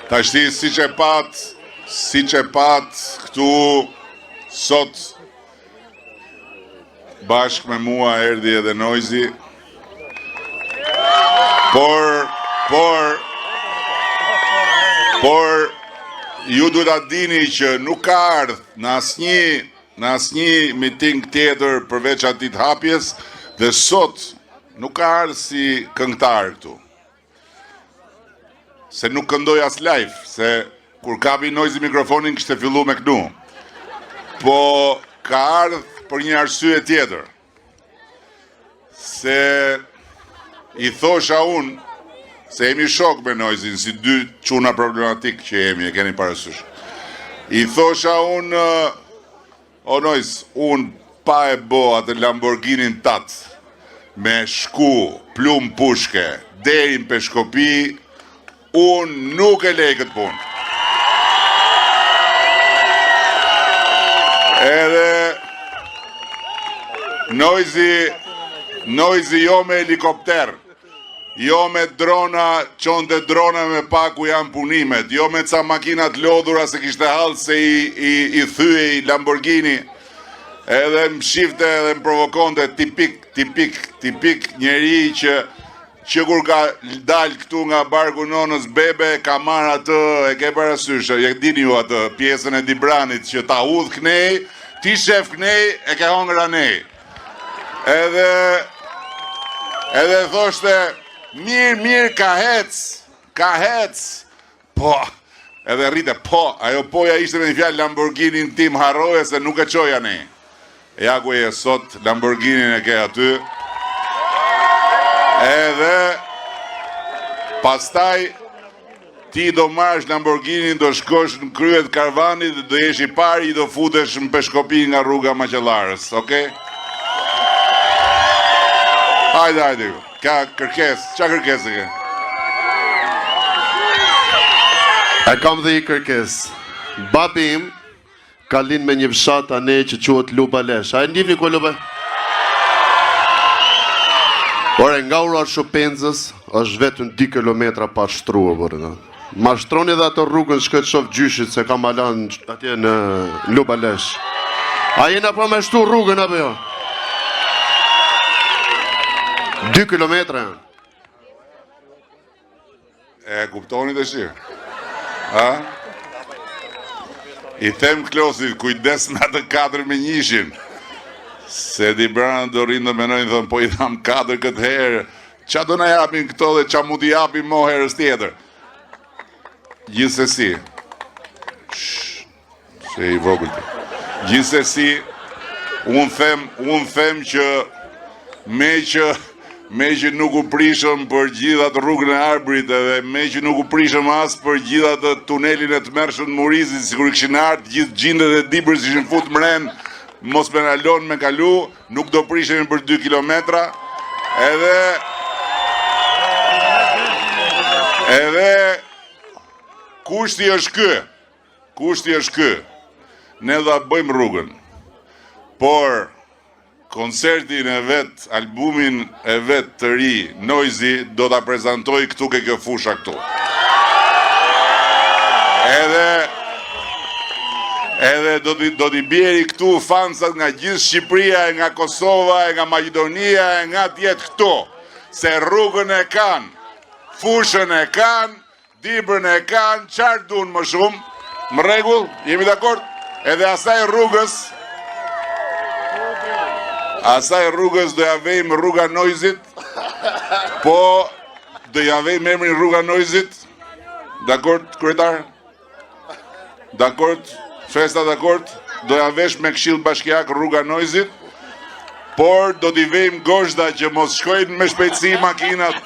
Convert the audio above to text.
Tashti siç e pat këtu sot bashkë me mua erdhi edhe Noizi. Por ju duhet ta dini që nuk ka ardhur në asnjë miting tjetër përveç atij të hapjes dhe sot nuk ka ardhur si këngëtar këtu. Se nuk këndoj as live, se kur kapi Noizi mikrofonin kishte fillu me kënu. Po ka ardhur për një arsye tjetër. Se i thosha unë, se jemi shok me Noizin, si dy çuna problematik që jemi, e keni parasysh. I thosha unë, o Noiz, unë pa e bo atë Lamborghinin tatë, me shku, plum pushke, deri në Peshkopi, unë nuk e lej këtë punë. Edhe Noizi jo me helikopter, jo me drona, qonte drona me pa ku janë punimet, jo me ca makinat lodhura se kishte hallë se i thyej Lamborghini, edhe më shifte edhe më provokonte tipik njeri që kur ka dal këtu nga barku nonës bebe, ka marrë atë, e ke parasysh, e dini ju atë pjesën e Dibranit që ta udh knej, ti shef knej, e ke hongër anej. Edhe thoshte, mirë, ka hec, po, edhe rrite, po, ajo poja ishte me një fjalë Lamborghinin tim harroje se nuk e qoja ne. Ja ku e sot, Lamborghinin e ke aty, edhe pastaj ti do marrësh Lamborghinin, do shkosh në kryet karvanit, do jesh i pari, do futesh në Peshkopi nga rruga Maqellarës, okej? Hajde, ka kërkes, qa kërkes e ke? E kam dhe i kërkes. Babi im ka lind me një fshat anej që quhet Lupa Lesh. A e ndihni ku Lupa? Ore, nga ura Shopenzës, është vetëm 2 kilometra pa shtruë, bërë. Ma shtroni dhe ato rrugën shkët shof gjyshit se kam alan atje në Lupa Lesh. A jena pa me shtu rrugën, apo jo? 2 kilometra janë. E kuptoni të shirë? Ha? I them Klosit, kujdes në atë 4-1, se Dibrana do rinë dhe menojnë, thëmë, po i tham 4 këtë herë, qa do në japin këto dhe qa mu t'i japin mo herës tjetër? Gjithsesi, se i vogël të. Gjithsesi, unë them që me që nuk u prishëm për gjithat rrugën e Arbrit edhe me që nuk u prishëm as për gjithat tunelin e të mërshën Murizit, si kur i këshin artë, gjithë gjindet e Dibër si shën fut mren, mos me nalon me kalu, nuk do prishëm për 2 kilometra, edhe kushti është kë, ne dha bëjmë rrugën, por koncertin e vetë, albumin e vetë të ri, Noizi, do t'a prezentoj këtu ke kjo fusha këtu. Edhe do t'i bjeri këtu fansat nga gjithë Shqipëria, nga Kosova, nga Maqedonia, nga tjetë këtu. Se rrugën e kanë, fushën e kanë, Dibrën e kanë, qarë dunë më shumë, më rregull, jemi dakord? Edhe asaj rrugës do ja vejmë rruga Noizit, po do ja vejmë emrin rruga Noizit, dakord, kryetar? Dakord, festa dakord, do ja vesh me këshill bashkiak rruga Noizit, por do t'i vejmë Gozhda që mos shkojnë me shpejtësi makinat